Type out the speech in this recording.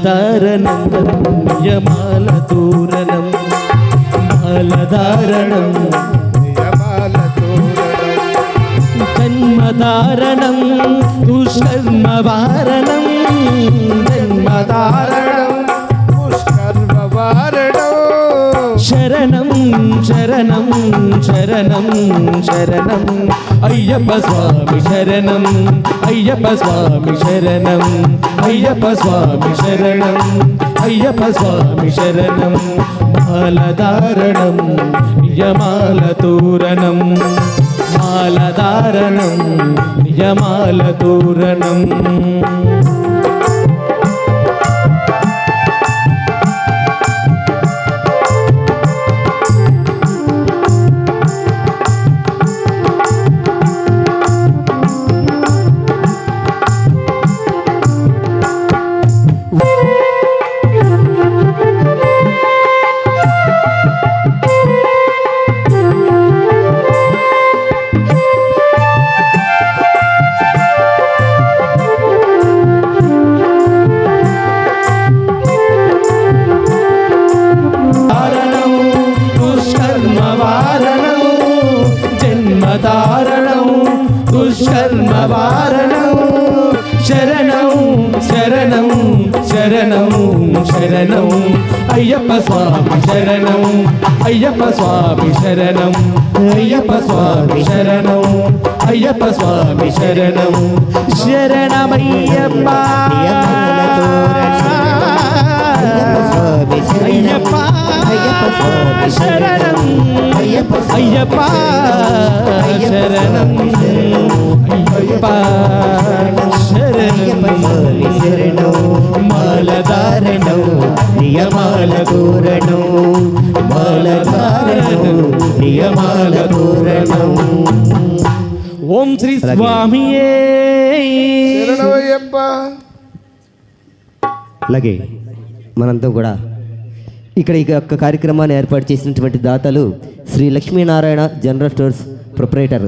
మాలధారణం నియమాల తోరణం మాలధారణం నియమాల తోరణం జన్మధారణం దుష్కర్మవారణం జన్మధారణం పుష్కర్మవారణం శరణం శరణం శరణం శరణం అయ్యప్ప స్వామి శరణం అయ్యప్ప స్వామి శరణం అయ్యప్ప స్వామి శరణం అయ్యప్ప స్వామి శరణం మాలధారణం నియమాల తోరణం మాలధారణం నియమాల తోరణం జన్మధారణం దుష్కర్మవారణం శరణం శరణం శరణం శరణం అయ్యప్ప స్వామి శరణం అయ్యప్ప స్వామి శరణం అయ్యప్ప స్వామి శరణం అయ్యప్ప స్వామి శరణం శరణమయ్యప్ప అయ్యప్ప శరణం అయ్యప్ప శరణం అయ్యప్ప శరణం మాలధారణం నియమాల తోరణం మాలధారణం నియమాల తోరణం ఓం శ్రీ స్వామియే శరణమయ్యప్ప. అలాగే మనంతా కూడా ఇక్కడ ఈ యొక్క కార్యక్రమాన్ని ఏర్పాటు చేసినటువంటి దాతలు Shri Lakshminarayana general stores proprietor